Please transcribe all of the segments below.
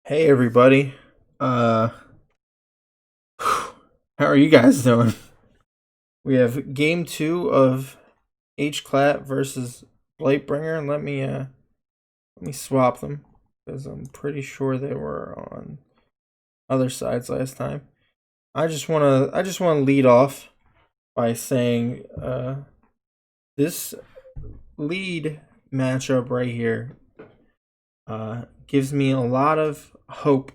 Hey everybody. Uh how are you guys doing? We have game 2 of Hclat versus Blightbringer. Let me swap them because I'm pretty sure they were on other sides last time. I just want to lead off by saying this lead matchup right here gives me a lot of hope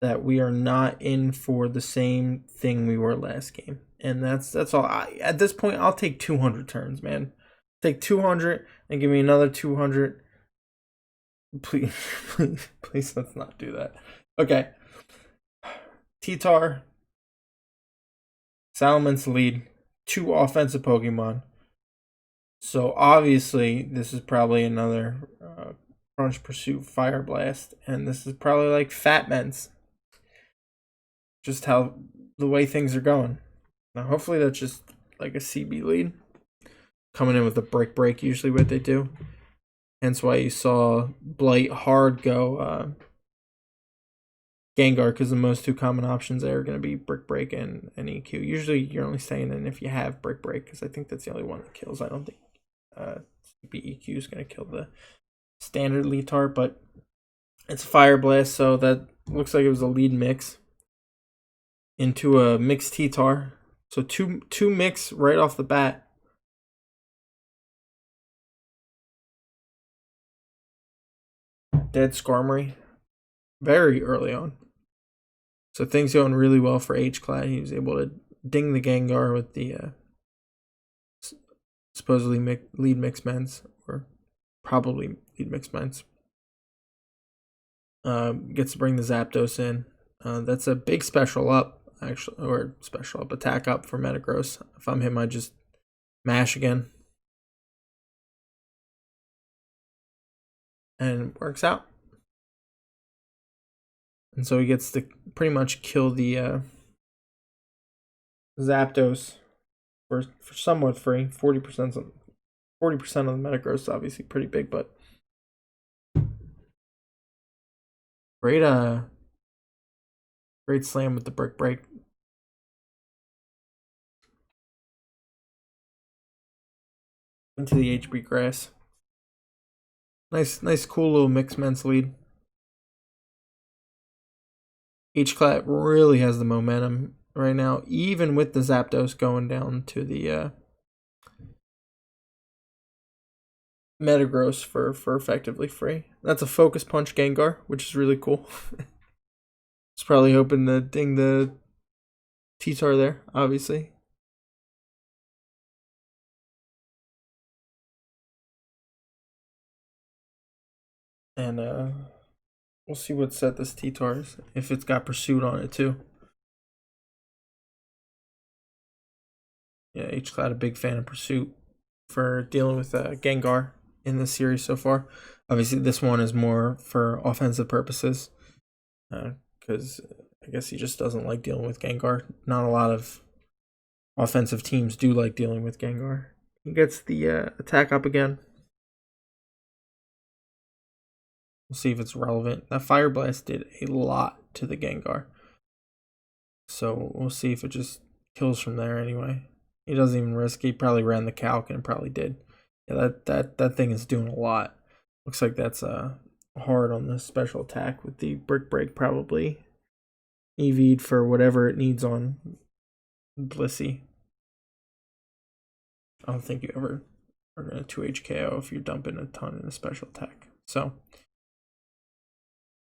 that we are not in for the same thing we were last game. And that's all. At this point, I'll take 200 turns, man. Take 200 and give me another 200. Please, please, let's not do that. Okay. T-Tar, Salaman's lead, 2 offensive Pokemon. So obviously, this is probably another Crunch Pursuit Fire Blast, and this is probably like Fat Men's. Just how the way things are going. Now, hopefully, that's just like a CB lead. Coming in with a brick break, usually what they do. Hence why you saw Blight hard go Gengar, because the most two common options there are going to be brick break and EQ. Usually, you're only staying in if you have brick break, because I think that's the only one that kills. I don't think CB EQ is going to kill the standard Leotard, but it's Fire Blast, so that looks like it was a lead mix into a mixed T-Tar. So two mix right off the bat. Dead Skarmory very early on. So things going really well for Hclat. He was able to ding the Gengar with the supposedly lead mix mens, or probably lead mix mens. Gets to bring the Zapdos in. That's a big special up, actually, or special up attack up for Metagross. If I'm him, I just mash again. And it works out. And so he gets to pretty much kill the Zapdos for somewhat free. 40% of the Metagross is obviously pretty big, but great great slam with the brick break. Into the HB grass. Nice cool little mix men's lead. Hclat really has the momentum right now, even with the Zapdos going down to the Metagross for effectively free. That's a Focus Punch Gengar, which is really cool. It's probably hoping to ding the T-Tar there, obviously. And we'll see what set this T-Tar is, if it's got Pursuit on it too. Yeah, Hclat a big fan of Pursuit for dealing with Gengar in the series so far. Obviously, this one is more for offensive purposes, because I guess he just doesn't like dealing with Gengar. Not a lot of offensive teams do like dealing with Gengar. He gets the attack up again. We'll see if it's relevant. That Fire Blast did a lot to the Gengar, so we'll see if it just kills from there anyway. He doesn't even risk. He probably ran the calc and probably did. Yeah, that thing is doing a lot. Looks like that's hard on the special attack with the brick break, probably EV'd for whatever it needs on Blissey. I don't think you ever are going to 2H KO if you're dumping a ton in a special attack. So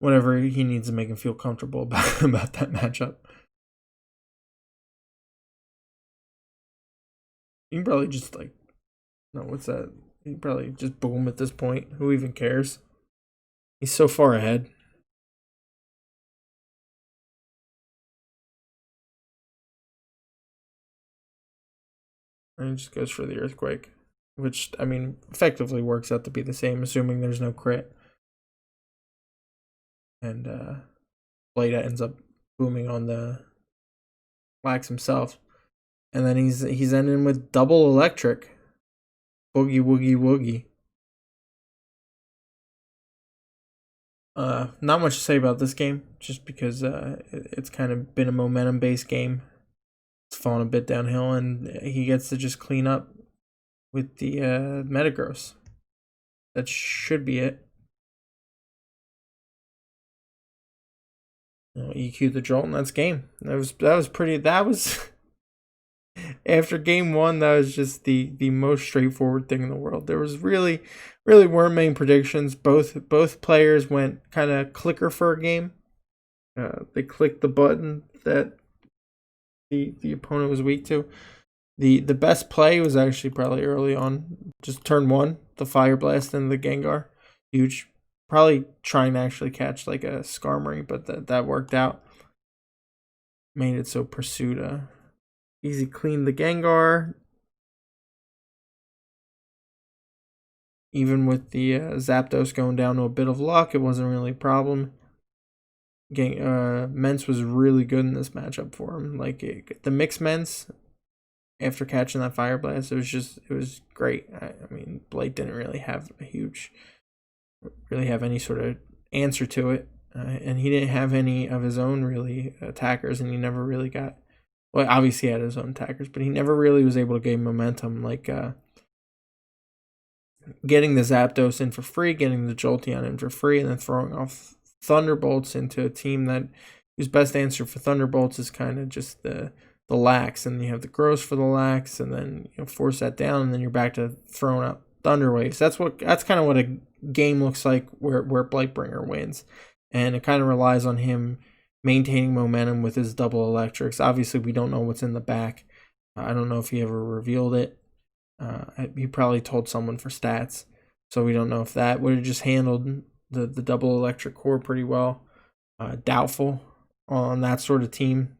whatever he needs to make him feel comfortable about that matchup. You can probably just like, no, what's that? You can probably just boom at this point. Who even cares? He's so far ahead. And he just goes for the Earthquake, which, I mean, effectively works out to be the same, assuming there's no crit. And Blada ends up booming on the Wax himself. And then he's ending with double electric. Boogie woogie woogie. Not much to say about this game, just because it's kind of been a momentum-based game. It's fallen a bit downhill, and he gets to just clean up with the Metagross. That should be it. EQ the Jolt, and that's game. That was pretty. That was after game one. That was just the most straightforward thing in the world. There was really weren't many predictions. Both players went kind of clicker for a game. They clicked the button that the opponent was weak to. The best play was actually probably early on, just turn one, the Fire Blast into the Gengar. Huge. Probably trying to actually catch like a Skarmory, but that worked out. Made it so Pursuit easy clean the Gengar. Even with the Zapdos going down to a bit of luck, it wasn't really a problem. Mence was really good in this matchup for him. Like the mixed Mence, after catching that Fire Blast, it was great. I mean, Blight didn't really have any sort of answer to it, and he didn't have any of his own really attackers, and he never really got. Well, obviously he had his own attackers, but he never really was able to gain momentum, like getting the Zapdos in for free, getting the Jolteon in for free, and then throwing off Thunderbolts into a team whose best answer for Thunderbolts is kind of just the lax, and you have the Gross for the lax, and then force that down, and then you're back to throwing out Thunder Waves. That's kind of what a game looks like where Blightbringer wins, and it kind of relies on him maintaining momentum with his double electrics. Obviously, we don't know what's in the back. I don't know if he ever revealed it. He probably told someone for stats, so we don't know if that would have just handled the double electric core pretty well. Doubtful on that sort of team.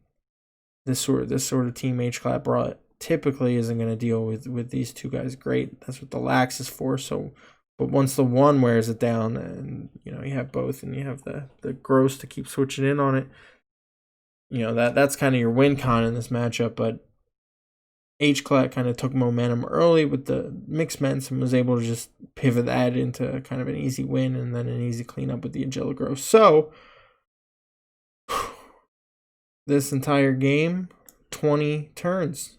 This sort of team Hclat brought typically isn't going to deal with these two guys great. That's what the lax is for. So, but once the one wears it down, and you have both, and you have the Gross to keep switching in on it, that's kind of your win con in this matchup. But Hclat kind of took momentum early with the mixed Mence and was able to just pivot that into kind of an easy win and then an easy cleanup with the Agiligros. So this entire game, 20 turns.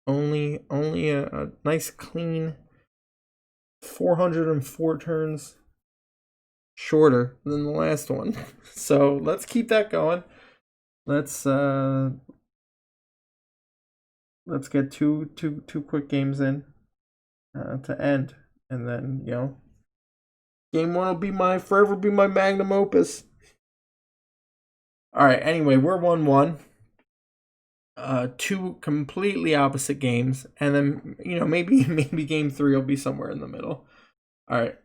Only a nice clean 404 turns shorter than the last one. So let's keep that going. Let's get two quick games in to end, and then game one will forever be my magnum opus. All right. Anyway, we're 1-1. Two completely opposite games, and then maybe game three will be somewhere in the middle. All right.